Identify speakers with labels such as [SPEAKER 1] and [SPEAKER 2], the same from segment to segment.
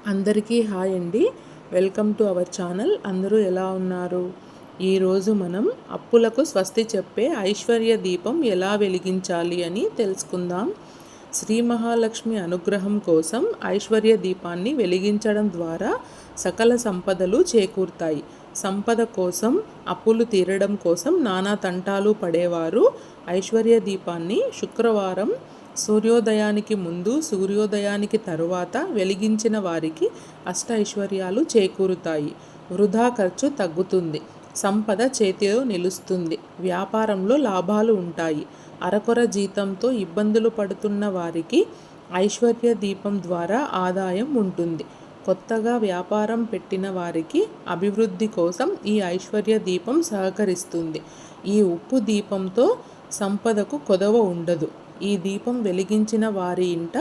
[SPEAKER 1] అందరికీ హాయ్ అండి. Welcome to our channel. అందరూ ఎలా ఉన్నారు? ఈరోజు మనం అప్పులకు స్వస్తి చెప్పే ఐశ్వర్య దీపం ఎలా వెలిగించాలి అని తెలుసుకుందాం. శ్రీ మహాలక్ష్మి అనుగ్రహం కోసం ఐశ్వర్య దీపాన్ని వెలిగించడం ద్వారా సకల సంపదలు చేకూరుతాయి. సంపద కోసం, అప్పులు తీరడం కోసం నానా తంటాలు పడేవారు ఐశ్వర్య దీపాన్ని శుక్రవారం సూర్యోదయానికి ముందు, సూర్యోదయానికి తరువాత వెలిగించిన వారికి అష్టైశ్వర్యాలు చేకూరుతాయి. వృధా ఖర్చు తగ్గుతుంది. సంపద చేతిలో నిలుస్తుంది. వ్యాపారంలో లాభాలు ఉంటాయి. అరకొర జీతంతో ఇబ్బందులు పడుతున్న వారికి ఐశ్వర్య దీపం ద్వారా ఆదాయం ఉంటుంది. కొత్తగా వ్యాపారం పెట్టిన వారికి అభివృద్ధి కోసం ఈ ఐశ్వర్య దీపం సహకరిస్తుంది. ఈ ఉప్పు దీపంతో సంపదకు కొదవ ఉండదు. ఈ దీపం వెలిగించిన వారి ఇంట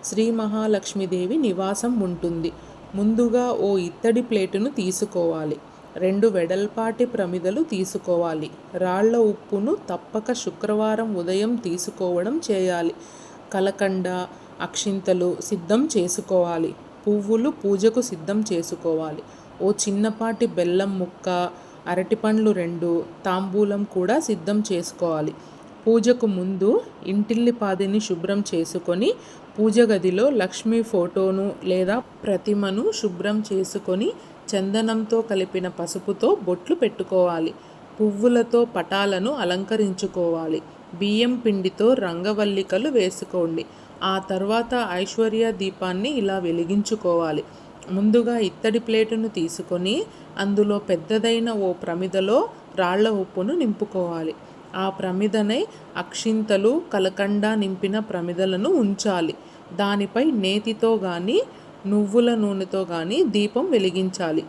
[SPEAKER 1] శ్రీ మహాలక్ష్మీదేవి నివాసం ఉంటుంది. ముందుగా ఓ ఇత్తడి ప్లేటును తీసుకోవాలి. 2 వెడల్పాటి ప్రమిదలు తీసుకోవాలి. రాళ్ల ఉప్పును తప్పక శుక్రవారం ఉదయం తీసుకోవడం చేయాలి. కలకండ, అక్షింతలు సిద్ధం చేసుకోవాలి. పువ్వులు పూజకు సిద్ధం చేసుకోవాలి. ఓ చిన్నపాటి బెల్లం ముక్క, అరటిపండ్లు 2, తాంబూలం కూడా సిద్ధం చేసుకోవాలి. పూజకు ముందు ఇంటిల్లిపాదిని శుభ్రం చేసుకొని పూజ గదిలో లక్ష్మీ ఫోటోను లేదా ప్రతిమను శుభ్రం చేసుకొని చందనంతో కలిపిన పసుపుతో బొట్లు పెట్టుకోవాలి. పువ్వులతో పటాలను అలంకరించుకోవాలి. బియ్యం పిండితో రంగవల్లికలు వేసుకోండి. ఆ తర్వాత ఐశ్వర్య దీపాన్ని ఇలా వెలిగించుకోవాలి. ముందుగా ఇత్తడి ప్లేటును తీసుకొని అందులో పెద్దదైన ఓ ప్రమిదలో రాళ్ల ఉప్పును నింపుకోవాలి. ఆ ప్రమిదనై అక్షింతలు, కలకండ నింపిన ప్రమిదలను ఉంచాలి. దానిపై నేతితో కానీ నువ్వుల నూనెతో కానీ దీపం వెలిగించాలి.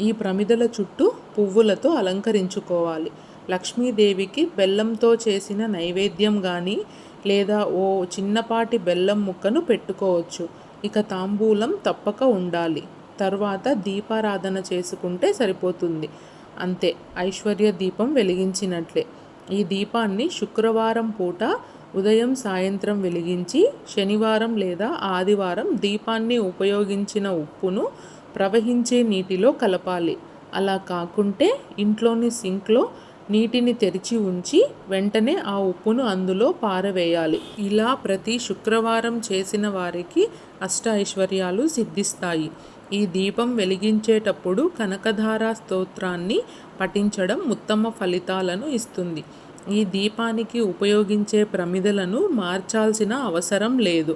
[SPEAKER 1] ఈ ప్రమిదల చుట్టూ పువ్వులతో అలంకరించుకోవాలి. లక్ష్మీదేవికి బెల్లంతో చేసిన నైవేద్యం కానీ లేదా ఓ చిన్నపాటి బెల్లం ముక్కను పెట్టుకోవచ్చు. ఇక తాంబూలం తప్పక ఉండాలి. తర్వాత దీపారాధన చేసుకుంటే సరిపోతుంది. అంతే, ఐశ్వర్య దీపం వెలిగించినట్లే. ఈ దీపాన్ని శుక్రవారం పూట ఉదయం, సాయంత్రం వెలిగించి శనివారం లేదా ఆదివారం దీపాన్ని ఉపయోగించిన ఉప్పును ప్రవహించే నీటిలో కలపాలి. అలా కాకుంటే ఇంట్లోని సింక్లో నీటిని తెరిచి ఉంచి వెంటనే ఆ ఉప్పును అందులో పారవేయాలి. ఇలా ప్రతి శుక్రవారం చేసిన వారికి అష్ట ఐశ్వర్యాలు సిద్ధిస్తాయి. ఈ దీపం వెలిగించేటప్పుడు కనకధార స్తోత్రాన్ని పఠించడం ఉత్తమ ఫలితాలను ఇస్తుంది. ఈ దీపానికి ఉపయోగించే ప్రమిదలను మార్చాల్సిన అవసరం లేదు.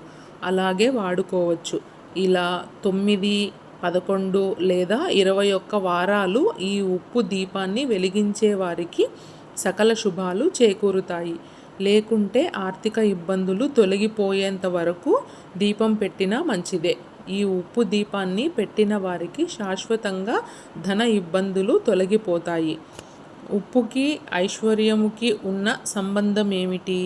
[SPEAKER 1] అలాగే వాడుకోవచ్చు. ఇలా 9, 11 లేదా 21 వారాలు ఈ ఉప్పు దీపాన్ని వెలిగించే వారికి సకల శుభాలు చేకూరుతాయి. లేకుంటే ఆర్థిక ఇబ్బందులు తొలగిపోయేంత వరకు దీపం పెట్టినా మంచిదే. ఈ ఉప్పు దీపాన్ని పెట్టిన వారికి శాశ్వతంగా ధన ఇబ్బందులు తొలగిపోతాయి. ఉప్పుకి ఐశ్వర్యముకి ఉన్న సంబంధం ఏమిటి?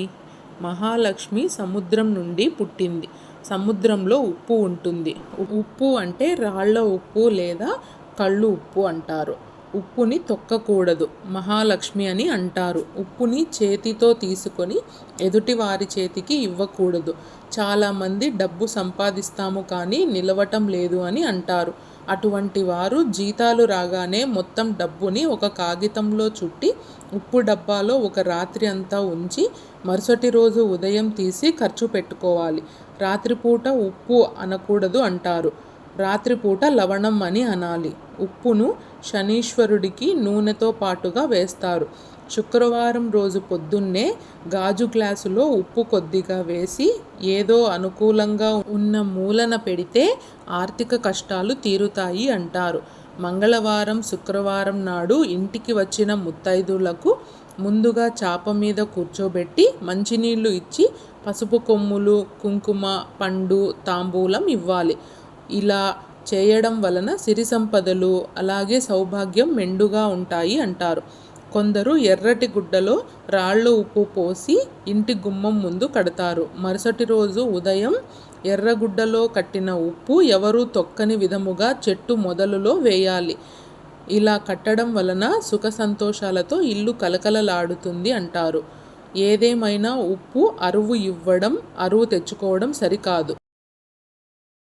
[SPEAKER 1] మహాలక్ష్మి సముద్రం నుండి పుట్టింది. సముద్రంలో ఉప్పు ఉంటుంది. ఉప్పు అంటే రాళ్ల ఉప్పు లేదా కళ్ళు ఉప్పు అంటారు. ఉప్పుని తొక్కకూడదు, మహాలక్ష్మి అని అంటారు. ఉప్పుని చేతితో తీసుకొని ఎదుటి వారి చేతికి ఇవ్వకూడదు. చాలామంది డబ్బు సంపాదిస్తాము కానీ నిలవటం లేదు అని అంటారు. అటువంటి వారు జీతాలు రాగానే మొత్తం డబ్బుని ఒక కాగితంలో చుట్టి ఉప్పు డబ్బాలో ఒక రాత్రి అంతా ఉంచి మరుసటి రోజు ఉదయం తీసి ఖర్చు పెట్టుకోవాలి. రాత్రిపూట ఉప్పు అనకూడదు అంటారు. రాత్రిపూట లవణం అని అనాలి. ఉప్పును శనీశ్వరుడికి నూనెతో పాటుగా వేస్తారు. శుక్రవారం రోజు పొద్దున్నే గాజు గ్లాసులో ఉప్పు కొద్దిగా వేసి ఏదో అనుకూలంగా ఉన్న మూలన పెడితే ఆర్థిక కష్టాలు తీరుతాయి అంటారు. మంగళవారం, శుక్రవారం నాడు ఇంటికి వచ్చిన ముత్తైదులకు ముందుగా చాప మీద కూర్చోబెట్టి మంచినీళ్లు ఇచ్చి పసుపు కొమ్ములు, కుంకుమ, పండు, తాంబూలం ఇవ్వాలి. ఇలా చేయడం వలన సిరి సంపదలు అలాగే సౌభాగ్యం మెండుగా ఉంటాయి అంటారు. కొందరు ఎర్రటి గుడ్డలో రాళ్ళు ఉప్పు పోసి ఇంటి గుమ్మం ముందు కడతారు. మరుసటి రోజు ఉదయం ఎర్రగుడ్డలో కట్టిన ఉప్పు ఎవరూ తొక్కని విధముగా చెట్టు మొదలులో వేయాలి. ఇలా కట్టడం వలన సుఖ సంతోషాలతో ఇల్లు కలకలలాడుతుంది అంటారు. ఏదేమైనా ఉప్పు అరువు ఇవ్వడం, అరువు తెచ్చుకోవడం సరికాదు.